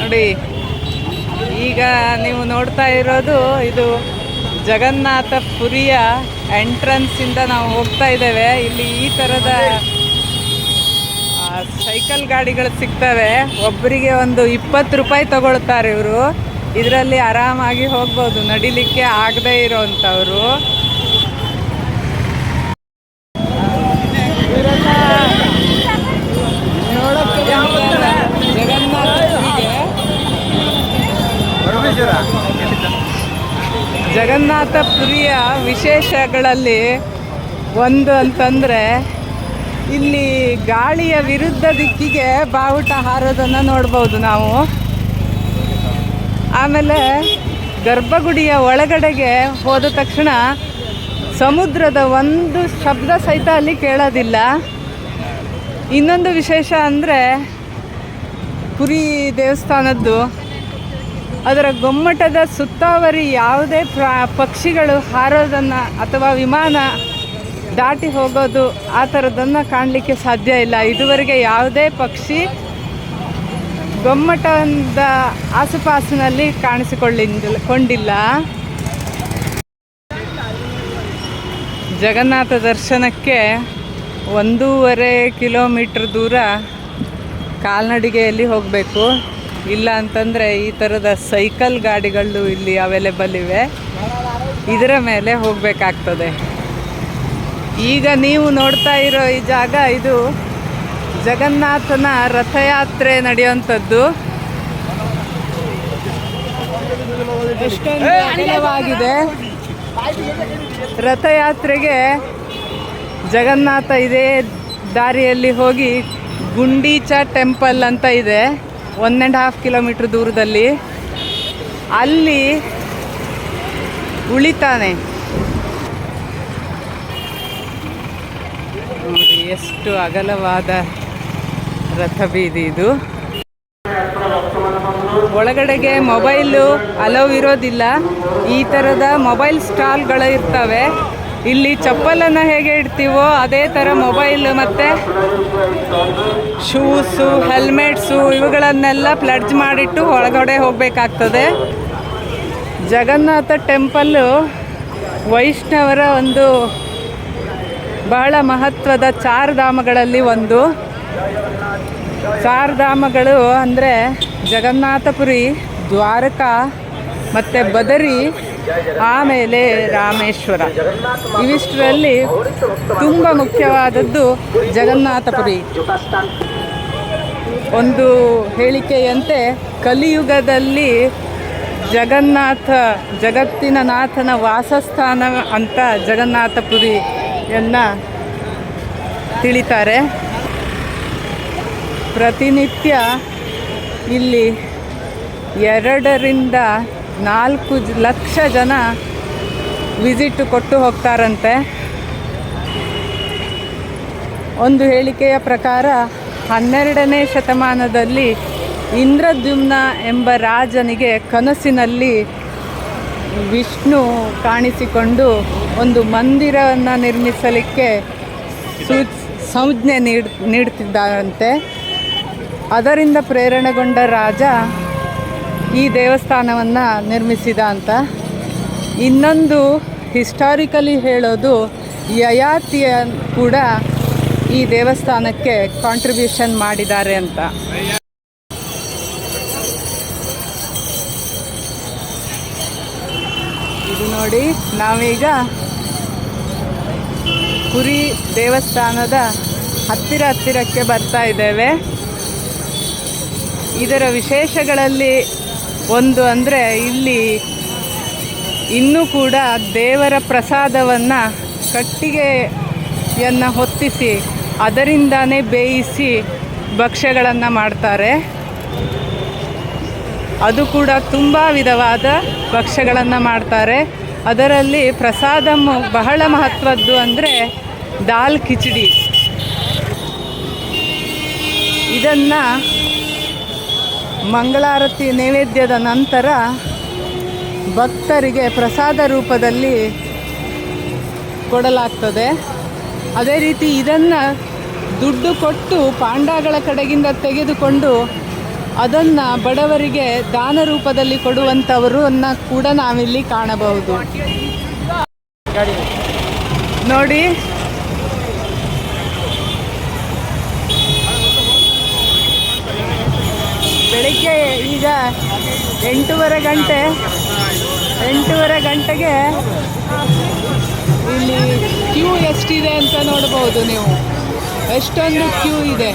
ನೋಡಿ, ಈಗ ನೀವು ನೋಡ್ತಾ ಇರೋದು ಇದು ಜಗನ್ನಾಥ ಪುರಿಯ ಎಂಟ್ರೆನ್ಸಿಂದ ನಾವು ಹೋಗ್ತಾ ಇದ್ದೇವೆ. ಇಲ್ಲಿ ಈ ಥರದ ಸೈಕಲ್ ಗಾಡಿಗಳು ಸಿಗ್ತವೆ. ಒಬ್ಬರಿಗೆ ಒಂದು 20 ರೂಪಾಯಿ ತಗೊಳ್ತಾರೆ ಇವರು. ಇದರಲ್ಲಿ ಆರಾಮಾಗಿ ಹೋಗ್ಬೋದು, ನಡಿಲಿಕ್ಕೆ ಆಗದೇ ಇರೋವಂಥವ್ರು. ಜಗನ್ನಾಥಪುರಿಯ ವಿಶೇಷಗಳಲ್ಲಿ ಒಂದು ಅಂತಂದರೆ ಇಲ್ಲಿ ಗಾಳಿಯ ವಿರುದ್ಧ ದಿಕ್ಕಿಗೆ ಬಾವುಟ ಹಾರೋದನ್ನು ನೋಡ್ಬೋದು ನಾವು. ಆಮೇಲೆ ಗರ್ಭಗುಡಿಯ ಒಳಗಡೆಗೆ ಹೋದ ತಕ್ಷಣ ಸಮುದ್ರದ ಒಂದು ಶಬ್ದ ಸಹಿತ ಅಲ್ಲಿ ಕೇಳೋದಿಲ್ಲ. ಇನ್ನೊಂದು ವಿಶೇಷ ಅಂದರೆ ಪುರಿ ದೇವಸ್ಥಾನದ್ದು, ಅದರ ಗೊಮ್ಮಟದ ಸುತ್ತಾವರಿ ಯಾವುದೇ ಪಕ್ಷಿಗಳು ಹಾರೋದನ್ನು ಅಥವಾ ವಿಮಾನ ದಾಟಿ ಹೋಗೋದು ಆ ಥರದನ್ನು ಕಾಣಲಿಕ್ಕೆ ಸಾಧ್ಯ ಇಲ್ಲ. ಇದುವರೆಗೆ ಯಾವುದೇ ಪಕ್ಷಿ ಗೊಮ್ಮಟದ ಆಸುಪಾಸಿನಲ್ಲಿ ಕೊಂಡಿಲ್ಲ. ಜಗನ್ನಾಥ ದರ್ಶನಕ್ಕೆ 1.5 ಕಿಲೋಮೀಟ್ರ್ ದೂರ ಕಾಲ್ನಡಿಗೆಯಲ್ಲಿ ಹೋಗಬೇಕು. ಇಲ್ಲ ಅಂತಂದರೆ ಈ ಥರದ ಸೈಕಲ್ ಗಾಡಿಗಳು ಇಲ್ಲಿ ಅವೈಲೇಬಲ್ ಇವೆ, ಇದರ ಮೇಲೆ ಹೋಗಬೇಕಾಗ್ತದೆ. ಈಗ ನೀವು ನೋಡ್ತಾ ಇರೋ ಈ ಜಾಗ ಇದು ಜಗನ್ನಾಥನ ರಥಯಾತ್ರೆ ನಡೆಯುವಂಥದ್ದು. ಎಷ್ಟೊಂದು ಅಗಲವಾಗಿದೆ. ರಥಯಾತ್ರೆಗೆ ಜಗನ್ನಾಥ ಇದೇ ದಾರಿಯಲ್ಲಿ ಹೋಗಿ ಗುಂಡೀಚ ಟೆಂಪಲ್ ಅಂತ ಇದೆ, 1.5 ಕಿಲೋಮೀಟ್ರ್ ದೂರದಲ್ಲಿ. ಅಲ್ಲಿ ಉಳಿತಾನೆ. ನೋಡಿ ಎಷ್ಟು ಅಗಲವಾದ ರಥಬೀದಿ ಇದು. ಒಳಗಡೆಗೆ ಮೊಬೈಲು ಅಲೌ ಇರೋದಿಲ್ಲ. ಈ ಥರದ ಮೊಬೈಲ್ ಸ್ಟಾಲ್ಗಳು ಇರ್ತವೆ. ಇಲ್ಲಿ ಚಪ್ಪಲನ್ನು ಹೇಗೆ ಇಡ್ತೀವೋ ಅದೇ ಥರ ಮೊಬೈಲ್ ಮತ್ತು ಶೂಸು, ಹೆಲ್ಮೆಟ್ಸು ಇವುಗಳನ್ನೆಲ್ಲ ಪ್ಲಡ್ಜ್ ಮಾಡಿಟ್ಟು ಒಳಗಡೆ ಹೋಗಬೇಕಾಗ್ತದೆ. ಜಗನ್ನಾಥ ಟೆಂಪಲ್ಲು ವೈಷ್ಣವರ ಒಂದು ಬಹಳ ಮಹತ್ವದ 4 ಧಾಮಗಳಲ್ಲಿ ಒಂದು. 4 ಧಾಮಗಳು ಅಂದರೆ ಜಗನ್ನಾಥಪುರಿ, ದ್ವಾರಕಾ ಮತ್ತು ಬದರಿ, ಆಮೇಲೆ ರಾಮೇಶ್ವರ. ಇವಿಷ್ಟರಲ್ಲಿ ತುಂಬ ಮುಖ್ಯವಾದದ್ದು ಜಗನ್ನಾಥಪುರಿ. ಒಂದು ಹೇಳಿಕೆಯಂತೆ ಕಲಿಯುಗದಲ್ಲಿ ಜಗನ್ನಾಥ ಜಗತ್ತಿನ ನಾಥನ ವಾಸಸ್ಥಾನ ಅಂತ ಜಗನ್ನಾಥಪುರಿಯನ್ನು ತಿಳಿತಾರೆ. ಪ್ರತಿನಿತ್ಯ ಇಲ್ಲಿ 2 ರಿಂದ 4 ಲಕ್ಷ ಜನ ವಿಸಿಟ್ ಕೊಟ್ಟು ಹೋಗ್ತಾರಂತೆ. ಒಂದು ಹೇಳಿಕೆಯ ಪ್ರಕಾರ 12ನೇ ಶತಮಾನದಲ್ಲಿ ಇಂದ್ರದ್ಯುಮ್ನ ಎಂಬ ರಾಜನಿಗೆ ಕನಸಿನಲ್ಲಿ ವಿಷ್ಣು ಕಾಣಿಸಿಕೊಂಡು ಒಂದು ಮಂದಿರವನ್ನು ನಿರ್ಮಿಸಲಿಕ್ಕೆ ಸಂಜ್ಞೆ ನೀಡುತ್ತಿದ್ದಾರಂತೆ. ಅದರಿಂದ ಪ್ರೇರಣೆಗೊಂಡ ರಾಜ ಈ ದೇವಸ್ಥಾನವನ್ನು ನಿರ್ಮಿಸಿದ ಅಂತ. ಇನ್ನೊಂದು ಹಿಸ್ಟಾರಿಕಲಿ ಹೇಳೋದು, ಯಯಾತಿಯ ಕೂಡ ಈ ದೇವಸ್ಥಾನಕ್ಕೆ ಕಾಂಟ್ರಿಬ್ಯೂಷನ್ ಮಾಡಿದ್ದಾರೆ ಅಂತ. ಇದು ನೋಡಿ, ನಾವೀಗ ಪುರಿ ದೇವಸ್ಥಾನದ ಹತ್ತಿರಕ್ಕೆ ಬರ್ತಾ ಇದ್ದೇವೆ. ಇದರ ವಿಶೇಷಗಳಲ್ಲಿ ಒಂದು ಅಂದರೆ ಇಲ್ಲಿ ಇನ್ನೂ ಕೂಡ ದೇವರ ಪ್ರಸಾದವನ್ನು ಕಟ್ಟಿಗೆಯನ್ನು ಹೊತ್ತಿಸಿ ಅದರಿಂದಾನೇ ಬೇಯಿಸಿ ಭಕ್ಷ್ಯಗಳನ್ನು ಮಾಡ್ತಾರೆ. ಅದು ಕೂಡ ತುಂಬ ವಿಧವಾದ ಭಕ್ಷ್ಯಗಳನ್ನು ಮಾಡ್ತಾರೆ. ಅದರಲ್ಲಿ ಪ್ರಸಾದ ಬಹಳ ಮಹತ್ವದ್ದು ಅಂದರೆ ದಾಲ್ ಕಿಚಡಿ. ಇದನ್ನು ಮಂಗಳಾರತಿ ನೈವೇದ್ಯದ ನಂತರ ಭಕ್ತರಿಗೆ ಪ್ರಸಾದ ರೂಪದಲ್ಲಿ ಕೊಡಲಾಗ್ತದೆ. ಅದೇ ರೀತಿ ಇದನ್ನು ದುಡ್ಡು ಕೊಟ್ಟು ಪಾಂಡಗಳ ಕಡೆಗಿಂದ ತೆಗೆದುಕೊಂಡು ಅದನ್ನು ಬಡವರಿಗೆ ದಾನ ರೂಪದಲ್ಲಿ ಕೊಡುವಂಥವರನ್ನ ಕೂಡ ನಾವಿಲ್ಲಿ ಕಾಣಬಹುದು. ನೋಡಿ, ಬೆಳಿಗ್ಗೆ ಈಗ 8:30 ಗಂಟೆಗೆ ಇಲ್ಲಿ ಕ್ಯೂ ಎಷ್ಟಿದೆ ಅಂತ ನೋಡ್ಬೋದು ನೀವು. ಎಷ್ಟೊಂದು ಕ್ಯೂ ಇದೆ.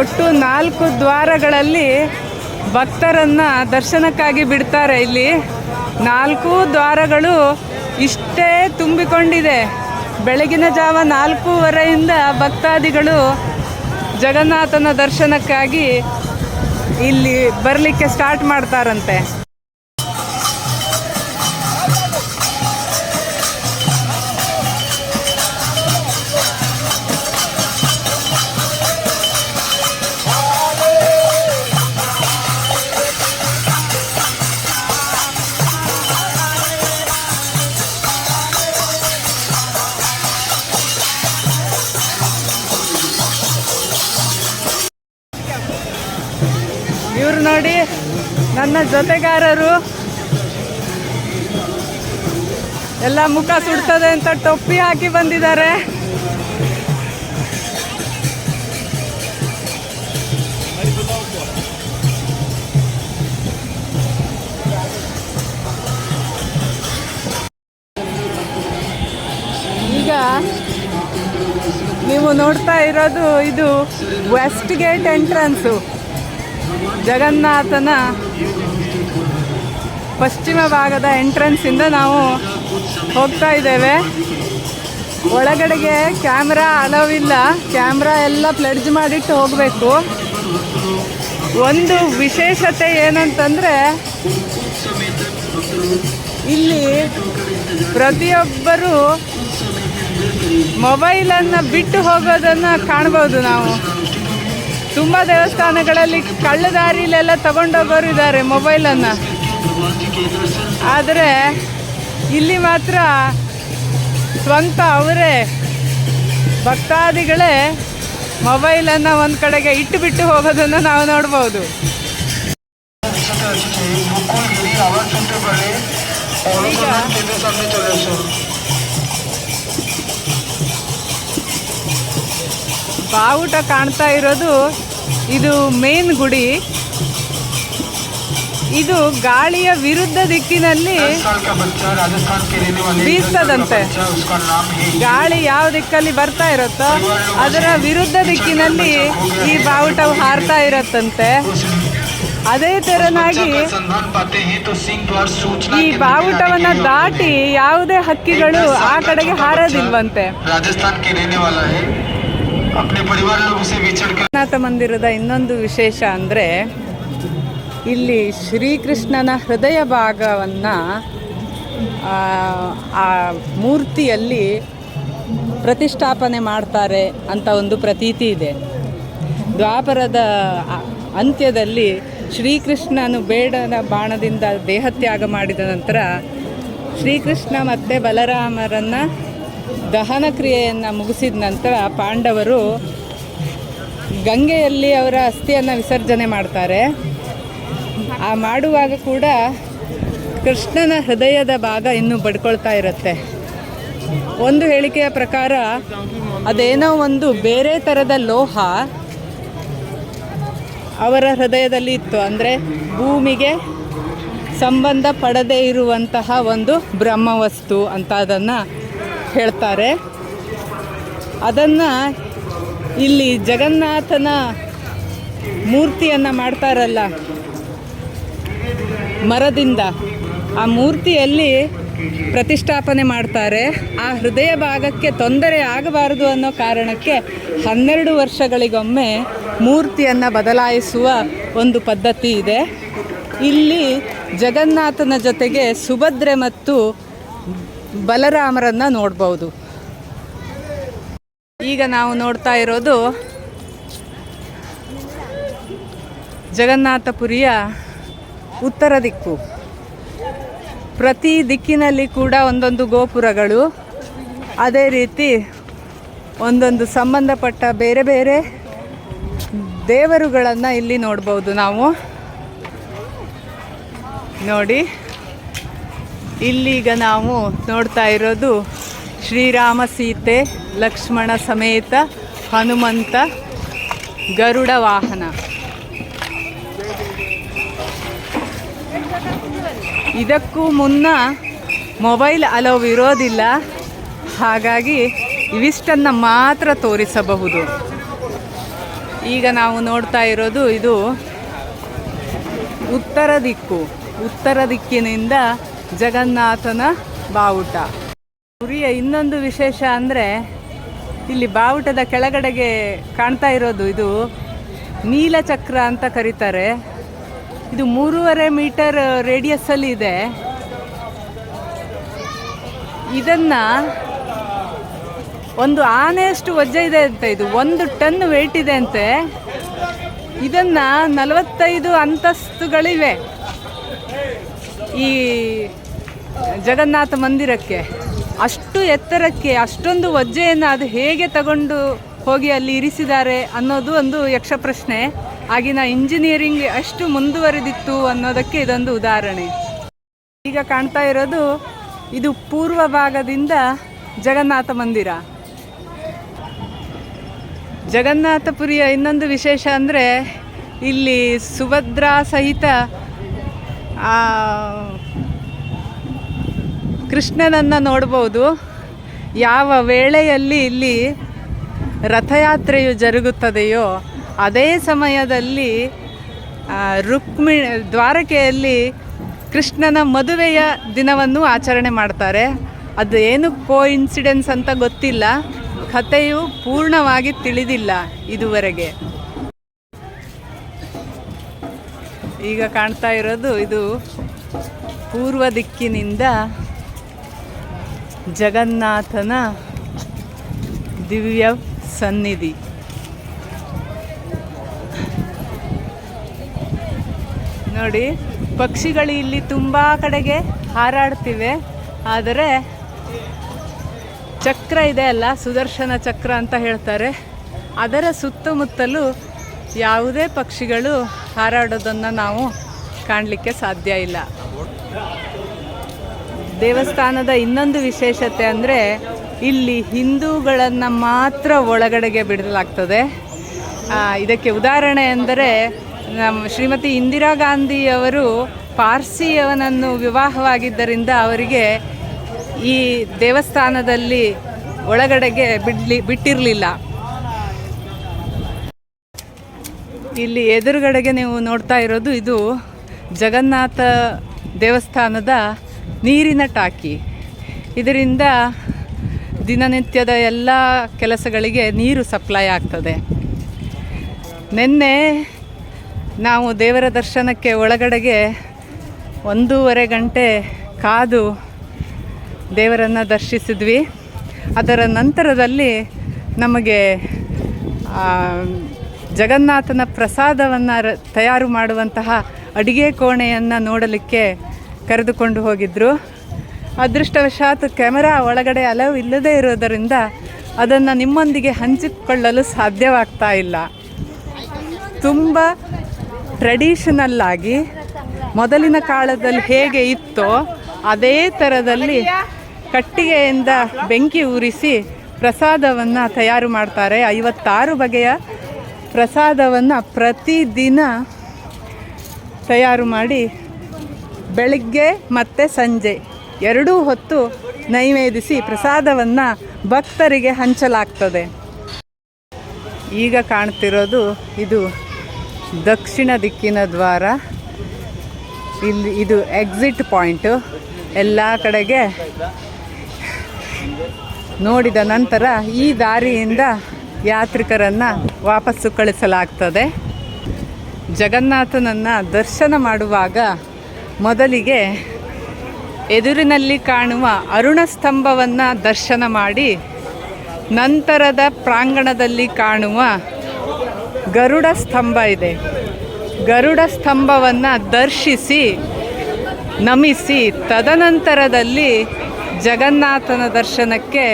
ಒಟ್ಟು 4 ದ್ವಾರಗಳಲ್ಲಿ ಭಕ್ತರನ್ನು ದರ್ಶನಕ್ಕಾಗಿ ಬಿಡ್ತಾರೆ. ಇಲ್ಲಿ 4 ದ್ವಾರಗಳು ಇಷ್ಟೇ ತುಂಬಿಕೊಂಡಿದೆ. ಬೆಳಗಿನ ಜಾವ 4:30ಯಿಂದ ಭಕ್ತಾದಿಗಳು ಜಗನ್ನಾಥನ ದರ್ಶನಕ್ಕಾಗಿ ಇಲ್ಲಿ ಬರಲಿಕ್ಕೆ ಸ್ಟಾರ್ಟ್ ಮಾಡ್ತಾರಂತೆ. ಇವ್ರು ನೋಡಿ, ನನ್ನ ಜೊತೆಗಾರರು ಎಲ್ಲ ಮುಖ ಸುಡ್ತದೆ ಅಂತ ಟೊಪ್ಪಿ ಹಾಕಿ ಬಂದಿದ್ದಾರೆ. ಈಗ ನೀವು ನೋಡ್ತಾ ಇರೋದು ಇದು ವೆಸ್ಟ್ ಗೇಟ್ ಎಂಟ್ರನ್ಸು. ಜಗನ್ನಾಥನ ಪಶ್ಚಿಮ ಭಾಗದ ಎಂಟ್ರೆನ್ಸಿಂದ ನಾವು ಹೋಗ್ತಾ ಇದ್ದೇವೆ. ಒಳಗಡೆಗೆ ಕ್ಯಾಮ್ರಾ ಅಲೌವ್ ಇಲ್ಲ. ಕ್ಯಾಮ್ರಾ ಎಲ್ಲ ಪ್ಲೆಡ್ಜ್ ಮಾಡಿಟ್ಟು ಹೋಗಬೇಕು. ಒಂದು ವಿಶೇಷತೆ ಏನಂತಂದರೆ, ಇಲ್ಲಿ ಪ್ರತಿಯೊಬ್ಬರು ಮೊಬೈಲನ್ನು ಬಿಟ್ಟು ಹೋಗೋದನ್ನು ಕಾಣ್ಬೋದು ನಾವು. ತುಂಬ ದೇವಸ್ಥಾನಗಳಲ್ಲಿ ಕಳ್ಳದಾರಿಲೆಲ್ಲ ತಗೊಂಡೋಗೋರು ಇದ್ದಾರೆ ಮೊಬೈಲನ್ನು. ಆದರೆ ಇಲ್ಲಿ ಮಾತ್ರ ಸ್ವಂತ ಅವರೇ ಭಕ್ತಾದಿಗಳೇ ಮೊಬೈಲನ್ನು ಒಂದು ಕಡೆಗೆ ಇಟ್ಟುಬಿಟ್ಟು ಹೋಗೋದನ್ನು ನಾವು ನೋಡ್ಬೋದು. ಬಾವುಟ ಕಾಣ್ತಾ ಇರೋದು ಇದು ಮೇನ್ ಗುಡಿ. ಇದು ಗಾಳಿಯ ವಿರುದ್ಧ ದಿಕ್ಕಿನಲ್ಲಿ ಬೀಸ್ತದಂತೆ. ಗಾಳಿ ಯಾವ ದಿಕ್ಕಲ್ಲಿ ಬರ್ತಾ ಇರುತ್ತೋ ಅದರ ವಿರುದ್ಧ ದಿಕ್ಕಿನಲ್ಲಿ ಈ ಬಾವುಟವು ಹಾರ್ತಾ ಇರತ್ತಂತೆ. ಅದೇ ತೆರನಾಗಿ ಈ ಬಾವುಟವನ್ನು ದಾಟಿ ಯಾವುದೇ ಹಕ್ಕಿಗಳು ಆ ಕಡೆಗೆ ಹಾರೋದಿಲ್ವಂತೆ. ಜಗನ್ನಾಥ ಮಂದಿರದ ಇನ್ನೊಂದು ವಿಶೇಷ ಅಂದರೆ, ಇಲ್ಲಿ ಶ್ರೀಕೃಷ್ಣನ ಹೃದಯ ಭಾಗವನ್ನು ಆ ಮೂರ್ತಿಯಲ್ಲಿ ಪ್ರತಿಷ್ಠಾಪನೆ ಮಾಡ್ತಾರೆ ಅಂತ ಒಂದು ಪ್ರತೀತಿ ಇದೆ. ದ್ವಾಪರದ ಅಂತ್ಯದಲ್ಲಿ ಶ್ರೀಕೃಷ್ಣನು ಬೇಡನ ಬಾಣದಿಂದ ದೇಹತ್ಯಾಗ ಮಾಡಿದ ನಂತರ ಶ್ರೀಕೃಷ್ಣ ಮತ್ತು ಬಲರಾಮರನ್ನು ದಹನ ಕ್ರಿಯೆಯನ್ನು ಮುಗಿಸಿದ ನಂತರ ಪಾಂಡವರು ಗಂಗೆಯಲ್ಲಿ ಅವರ ಅಸ್ಥಿಯನ್ನು ವಿಸರ್ಜನೆ ಮಾಡ್ತಾರೆ. ಆ ಮಾಡುವಾಗ ಕೂಡ ಕೃಷ್ಣನ ಹೃದಯದ ಭಾಗ ಇನ್ನೂ ಬಡ್ಕೊಳ್ತಾ ಇರುತ್ತೆ. ಒಂದು ಹೇಳಿಕೆಯ ಪ್ರಕಾರ ಅದೇನೋ ಒಂದು ಬೇರೆ ಥರದ ಲೋಹ ಅವರ ಹೃದಯದಲ್ಲಿ ಇತ್ತು. ಅಂದರೆ ಭೂಮಿಗೆ ಸಂಬಂಧ ಪಡದೇ ಇರುವಂತಹ ಒಂದು ಬ್ರಹ್ಮವಸ್ತು ಅಂತ ಅದನ್ನು ಹೇಳ್ತಾರೆ. ಅದನ್ನು ಇಲ್ಲಿ ಜಗನ್ನಾಥನ ಮೂರ್ತಿಯನ್ನು ಮಾಡ್ತಾರಲ್ಲ ಮರದಿಂದ, ಆ ಮೂರ್ತಿಯಲ್ಲಿ ಪ್ರತಿಷ್ಠಾಪನೆ ಮಾಡ್ತಾರೆ. ಆ ಹೃದಯ ಭಾಗಕ್ಕೆ ತೊಂದರೆ ಆಗಬಾರದು ಅನ್ನೋ ಕಾರಣಕ್ಕೆ 12 ವರ್ಷಗಳಿಗೊಮ್ಮೆ ಮೂರ್ತಿಯನ್ನು ಬದಲಾಯಿಸುವ ಒಂದು ಪದ್ಧತಿ ಇದೆ. ಇಲ್ಲಿ ಜಗನ್ನಾಥನ ಜೊತೆಗೆ ಸುಭದ್ರೆ ಮತ್ತು ಬಲರಾಮರನ್ನು ನೋಡ್ಬೋದು. ಈಗ ನಾವು ನೋಡ್ತಾ ಇರೋದು ಜಗನ್ನಾಥಪುರಿಯ ಉತ್ತರ ದಿಕ್ಕು. ಪ್ರತಿ ದಿಕ್ಕಿನಲ್ಲಿ ಕೂಡ ಒಂದೊಂದು ಗೋಪುರಗಳು, ಅದೇ ರೀತಿ ಒಂದೊಂದು ಸಂಬಂಧಪಟ್ಟ ಬೇರೆ ಬೇರೆ ದೇವರುಗಳನ್ನು ಇಲ್ಲಿ ನೋಡ್ಬೋದು ನಾವು. ನೋಡಿ, ಇಲ್ಲೀಗ ನಾವು ನೋಡ್ತಾ ಇರೋದು ಶ್ರೀರಾಮ ಸೀತೆ ಲಕ್ಷ್ಮಣ ಸಮೇತ ಹನುಮಂತ ಗರುಡ ವಾಹನ. ಇದಕ್ಕೂ ಮುನ್ನ ಮೊಬೈಲ್ ಅಲೋವ್ ಇರೋದಿಲ್ಲ, ಹಾಗಾಗಿ ಇವಿಷ್ಟನ್ನು ಮಾತ್ರ ತೋರಿಸಬಹುದು. ಈಗ ನಾವು ನೋಡ್ತಾ ಇರೋದು ಇದು ಉತ್ತರ ದಿಕ್ಕು. ಉತ್ತರ ದಿಕ್ಕಿನಿಂದ ಜಗನ್ನಾಥನ ಬಾವುಟ. ಪುರಿಯ ಇನ್ನೊಂದು ವಿಶೇಷ ಅಂದರೆ ಇಲ್ಲಿ ಬಾವುಟದ ಕೆಳಗಡೆಗೆ ಕಾಣ್ತಾ ಇರೋದು ಇದು ನೀಲಚಕ್ರ ಅಂತ ಕರೀತಾರೆ. ಇದು 3.5 ಮೀಟರ್ ರೇಡಿಯಸ್ಸಲ್ಲಿ ಇದೆ. ಇದನ್ನು ಒಂದು ಆನೆಯಷ್ಟು ವಜ್ಜ ಇದೆ ಅಂತೆ. ಇದು 1 ಟನ್ ವೇಟ್ ಇದೆ ಅಂತೆ. ಇದನ್ನು 45 ಅಂತಸ್ತುಗಳಿವೆ ಈ ಜಗನ್ನಾಥ ಮಂದಿರಕ್ಕೆ. ಅಷ್ಟು ಎತ್ತರಕ್ಕೆ ಅಷ್ಟೊಂದು ವಜ್ಜೆಯನ್ನು ಅದು ಹೇಗೆ ತಗೊಂಡು ಹೋಗಿ ಅಲ್ಲಿ ಇರಿಸಿದ್ದಾರೆ ಅನ್ನೋದು ಒಂದು ಯಕ್ಷ ಪ್ರಶ್ನೆ. ಆಗಿನ ಇಂಜಿನಿಯರಿಂಗ್ ಎಷ್ಟು ಮುಂದುವರೆದಿತ್ತು ಅನ್ನೋದಕ್ಕೆ ಇದೊಂದು ಉದಾಹರಣೆ. ಈಗ ಕಾಣ್ತಾ ಇರೋದು ಇದು ಪೂರ್ವ ಭಾಗದಿಂದ ಜಗನ್ನಾಥ ಮಂದಿರ. ಜಗನ್ನಾಥಪುರಿಯ ಇನ್ನೊಂದು ವಿಶೇಷ ಅಂದರೆ ಇಲ್ಲಿ ಸುಭದ್ರಾ ಸಹಿತ ಕೃಷ್ಣನನ್ನು ನೋಡ್ಬೋದು. ಯಾವ ವೇಳೆಯಲ್ಲಿ ಇಲ್ಲಿ ರಥಯಾತ್ರೆಯು ಜರುಗುತ್ತದೆಯೋ ಅದೇ ಸಮಯದಲ್ಲಿ ದ್ವಾರಕೆಯಲ್ಲಿ ಕೃಷ್ಣನ ಮದುವೆಯ ದಿನವನ್ನು ಆಚರಣೆ ಮಾಡ್ತಾರೆ. ಅದು ಏನು ಕೋಇನ್ಸಿಡೆನ್ಸ್ ಅಂತ ಗೊತ್ತಿಲ್ಲ, ಕಥೆಯು ಪೂರ್ಣವಾಗಿ ತಿಳಿದಿಲ್ಲ ಇದುವರೆಗೆ. ಈಗ ಕಾಣ್ತಾ ಇರೋದು ಇದು ಪೂರ್ವ ದಿಕ್ಕಿನಿಂದ ಜಗನ್ನಾಥನ ದಿವ್ಯ ಸನ್ನಿಧಿ. ನೋಡಿ, ಪಕ್ಷಿಗಳು ಇಲ್ಲಿ ತುಂಬ ಕಡೆಗೆ ಹಾರಾಡ್ತಿವೆ. ಆದರೆ ಚಕ್ರ ಇದೆ ಅಲ್ಲ, ಸುದರ್ಶನ ಚಕ್ರ ಅಂತ ಹೇಳ್ತಾರೆ, ಅದರ ಸುತ್ತಮುತ್ತಲೂ ಯಾವುದೇ ಪಕ್ಷಿಗಳು ಹಾರಾಡೋದನ್ನು ನಾವು ಕಾಣಲಿಕ್ಕೆ ಸಾಧ್ಯ ಇಲ್ಲ. ದೇವಸ್ಥಾನದ ಇನ್ನೊಂದು ವಿಶೇಷತೆ ಅಂದರೆ ಇಲ್ಲಿ ಹಿಂದೂಗಳನ್ನು ಮಾತ್ರ ಒಳಗಡೆಗೆ ಬಿಡಲಾಗ್ತದೆ. ಇದಕ್ಕೆ ಉದಾಹರಣೆ ಎಂದರೆ ನಮ್ಮ ಶ್ರೀಮತಿ ಇಂದಿರಾ ಗಾಂಧಿಯವರು ಪಾರ್ಸಿಯವನನ್ನು ವಿವಾಹವಾಗಿದ್ದರಿಂದ ಅವರಿಗೆ ಈ ದೇವಸ್ಥಾನದಲ್ಲಿ ಒಳಗಡೆಗೆ ಬಿಟ್ಟಿರಲಿಲ್ಲ. ಇಲ್ಲಿ ಎದುರುಗಡೆಗೆ ನೀವು ನೋಡ್ತಾ ಇರೋದು ಇದು ಜಗನ್ನಾಥ ದೇವಸ್ಥಾನದ ನೀರಿನ ಟಾಕಿ. ಇದರಿಂದ ದಿನನಿತ್ಯದ ಎಲ್ಲ ಕೆಲಸಗಳಿಗೆ ನೀರು ಸಪ್ಲೈ ಆಗ್ತದೆ. ನಿನ್ನೆ ನಾವು ದೇವರ ದರ್ಶನಕ್ಕೆ ಒಳಗಡೆಗೆ 1.5 ಗಂಟೆ ಕಾದು ದೇವರನ್ನು ದರ್ಶಿಸಿದ್ವಿ. ಅದರ ನಂತರದಲ್ಲಿ ನಮಗೆ ಜಗನ್ನಾಥನ ಪ್ರಸಾದವನ್ನು ತಯಾರು ಮಾಡುವಂತಹ ಅಡಿಗೆ ಕೋಣೆಯನ್ನು ನೋಡಲಿಕ್ಕೆ ಕರೆದುಕೊಂಡು ಹೋಗಿದ್ದರು. ಅದೃಷ್ಟವಶಾತ್ ಕ್ಯಾಮೆರಾ ಒಳಗಡೆ ಅಲವ್ ಇಲ್ಲದೇ ಇರೋದರಿಂದ ಅದನ್ನು ನಿಮ್ಮೊಂದಿಗೆ ಹಂಚಿಕೊಳ್ಳಲು ಸಾಧ್ಯವಾಗ್ತಾ ಇಲ್ಲ. ತುಂಬ ಟ್ರೆಡಿಷನಲ್ಲಾಗಿ ಮೊದಲಿನ ಕಾಲದಲ್ಲಿ ಹೇಗೆ ಇತ್ತೋ ಅದೇ ಥರದಲ್ಲಿ ಕಟ್ಟಿಗೆಯಿಂದ ಬೆಂಕಿ ಉರಿಸಿ ಪ್ರಸಾದವನ್ನು ತಯಾರು ಮಾಡ್ತಾರೆ. 56 ಬಗೆಯ ಪ್ರಸಾದವನ್ನು ಪ್ರತಿದಿನ ತಯಾರು ಮಾಡಿ ಬೆಳಗ್ಗೆ ಮತ್ತು ಸಂಜೆ 2 ಹೊತ್ತು ನೈವೇದಿಸಿ ಪ್ರಸಾದವನ್ನು ಭಕ್ತರಿಗೆ ಹಂಚಲಾಗ್ತದೆ. ಈಗ ಕಾಣ್ತಿರೋದು ಇದು ದಕ್ಷಿಣ ದಿಕ್ಕಿನ ದ್ವಾರ. ಇದು ಎಕ್ಸಿಟ್ ಪಾಯಿಂಟು. ಎಲ್ಲ ಕಡೆಗೆ ನೋಡಿದ ನಂತರ ಈ ದಾರಿಯಿಂದ ಯಾತ್ರಿಕರನ್ನು ವಾಪಸ್ಸು ಕಳಿಸಲಾಗ್ತದೆ. ಜಗನ್ನಾಥನನ್ನು ದರ್ಶನ ಮಾಡುವಾಗ ಮೊದಲಿಗೆ ಎದುರಿನಲ್ಲಿ ಕಾಣುವ ಅರುಣ ಸ್ತಂಭವನ್ನು ದರ್ಶನ ಮಾಡಿ, ನಂತರದ ಪ್ರಾಂಗಣದಲ್ಲಿ ಕಾಣುವ ಗರುಡ ಸ್ತಂಭ ಇದೆ, ಗರುಡ ಸ್ತಂಭವನ್ನು ದರ್ಶಿಸಿ ನಮಿಸಿ ತದನಂತರದಲ್ಲಿ ಜಗನ್ನಾಥನ ದರ್ಶನಕ್ಕೆ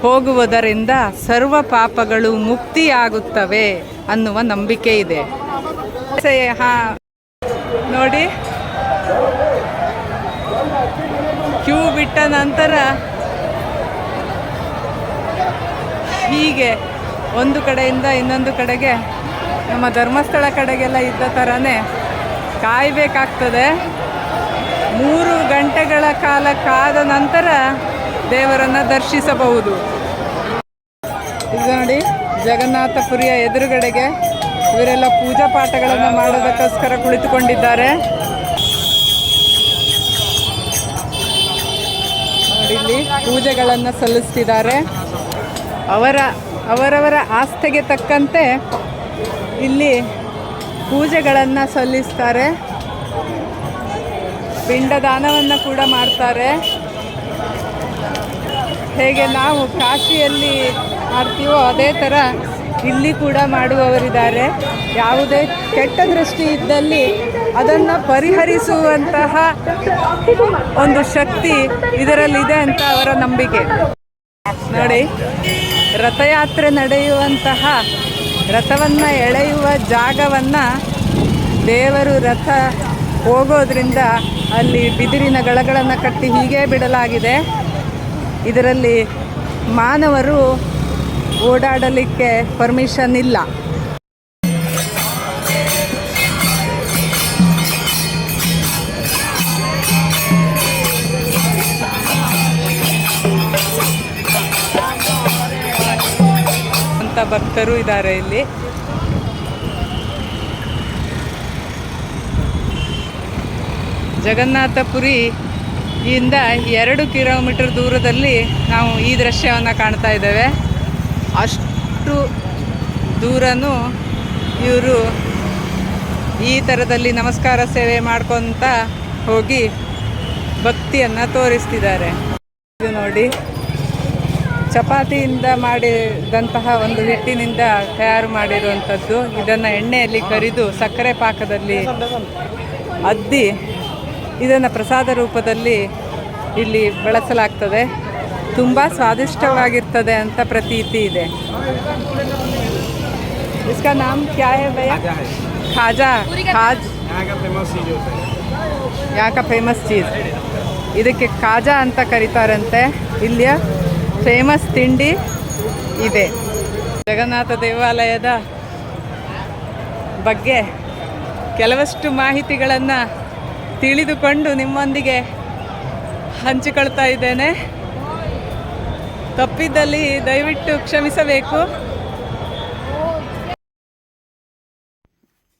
ಹೋಗುವುದರಿಂದ ಸರ್ವ ಪಾಪಗಳು ಮುಕ್ತಿಯಾಗುತ್ತವೆ ಅನ್ನುವ ನಂಬಿಕೆ ಇದೆ. ನೋಡಿ, ಕ್ಯೂ ಬಿಟ್ಟ ನಂತರ ಹೀಗೆ ಒಂದು ಕಡೆಯಿಂದ ಇನ್ನೊಂದು ಕಡೆಗೆ ನಮ್ಮ ಧರ್ಮಸ್ಥಳ ಕಡೆಗೆಲ್ಲ ಇದ್ದ ಥರನೇ ಕಾಯಬೇಕಾಗ್ತದೆ. 3 ಗಂಟೆಗಳ ಕಾಲ ಕಾದ ನಂತರ ದೇವರನ್ನು ದರ್ಶಿಸಬಹುದು. ಇದು ನೋಡಿ, ಜಗನ್ನಾಥಪುರಿಯ ಎದುರುಗಡೆಗೆ ಇವರೆಲ್ಲ ಪೂಜಾ ಪಾಠಗಳನ್ನು ಮಾಡೋದಕ್ಕೋಸ್ಕರ ಕುಳಿತುಕೊಂಡಿದ್ದಾರೆ. ನೋಡಿ, ಇಲ್ಲಿ ಪೂಜೆಗಳನ್ನು ಸಲ್ಲಿಸ್ತಿದ್ದಾರೆ. ಅವರವರ ಆಸ್ಥೆಗೆ ತಕ್ಕಂತೆ ಇಲ್ಲಿ ಪೂಜೆಗಳನ್ನು ಸಲ್ಲಿಸ್ತಾರೆ. ಪಿಂಡದಾನವನ್ನು ಕೂಡ ಮಾಡ್ತಾರೆ. ಹೇಗೆ ನಾವು ಕಾಶಿಯಲ್ಲಿ ಮಾಡ್ತೀವೋ ಅದೇ ಥರ ಇಲ್ಲಿ ಕೂಡ ಮಾಡುವವರಿದ್ದಾರೆ. ಯಾವುದೇ ಕೆಟ್ಟ ದೃಷ್ಟಿ ಇದ್ದಲ್ಲಿ ಅದನ್ನು ಪರಿಹರಿಸುವಂತಹ ಒಂದು ಶಕ್ತಿ ಇದರಲ್ಲಿದೆ ಅಂತ ಅವರ ನಂಬಿಕೆ. ನೋಡಿ, ರಥಯಾತ್ರೆ ನಡೆಯುವಂತಹ ರಥವನ್ನು ಎಳೆಯುವ ಜಾಗವನ್ನು ದೇವರು ರಥ ಹೋಗೋದ್ರಿಂದ ಅಲ್ಲಿ ಬಿದಿರಿನ ಗಳಗಳನ್ನು ಕಟ್ಟಿ ಹೀಗೆ ಬಿಡಲಾಗಿದೆ. ಇದರಲ್ಲಿ ಮಾನವರು ಓಡಾಡಲಿಕ್ಕೆ ಪರ್ಮಿಷನ್ ಇಲ್ಲ. ಅಂತ ಭಕ್ತರು ಇದ್ದಾರೆ ಇಲ್ಲಿ. ಜಗನ್ನಾಥಪುರಿಯಿಂದ 2 ಕಿಲೋಮೀಟರ್ ದೂರದಲ್ಲಿ ನಾವು ಈ ದೃಶ್ಯವನ್ನು ಕಾಣ್ತಾ ಇದ್ದೇವೆ. ಅಷ್ಟು ದೂರನೂ ಇವರು ಈ ಥರದಲ್ಲಿ ನಮಸ್ಕಾರ ಸೇವೆ ಮಾಡ್ಕೊತ ಹೋಗಿ ಭಕ್ತಿಯನ್ನು ತೋರಿಸ್ತಿದ್ದಾರೆ. ಇದು ನೋಡಿ, ಚಪಾತಿಯಿಂದ ಮಾಡಿದಂತಹ ಒಂದು ಹಿಟ್ಟಿನಿಂದ ತಯಾರು ಮಾಡಿರುವಂಥದ್ದು. ಇದನ್ನು ಎಣ್ಣೆಯಲ್ಲಿ ಕರಿದು ಸಕ್ಕರೆ ಪಾಕದಲ್ಲಿ ಅದ್ದಿ ಇದನ್ನು ಪ್ರಸಾದ ರೂಪದಲ್ಲಿ ಇಲ್ಲಿ ಬಳಸಲಾಗ್ತದೆ. ತುಂಬ ಸ್ವಾದಿಷ್ಟವಾಗಿರ್ತದೆ ಅಂತ ಪ್ರತೀತಿ ಇದೆ. इसका नाम क्या है भैया? खाजा. यहाँ का फेमस चीज़ ಇದಕ್ಕೆ ಖಾಜಾ ಅಂತ ಕರೀತಾರಂತೆ. ಇಲ್ಲಿಯ ಫೇಮಸ್ ತಿಂಡಿ ಇದೆ. ಜಗನ್ನಾಥ ದೇವಾಲಯದ ಬಗ್ಗೆ ಕೆಲವಷ್ಟು ಮಾಹಿತಿಗಳನ್ನು ತಿಳಿದುಕೊಂಡು ನಿಮ್ಮೊಂದಿಗೆ ಹಂಚಿಕೊಳ್ತಾ ಇದ್ದೇನೆ. ತಪ್ಪಿದ್ದಲ್ಲಿ ದಯವಿಟ್ಟು ಕ್ಷಮಿಸಬೇಕು.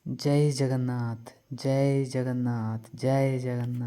ಜೈ ಜಗನ್ನಾಥ್, ಜೈ ಜಗನ್ನಾಥ್, ಜೈ ಜಗನ್ನಾಥ್.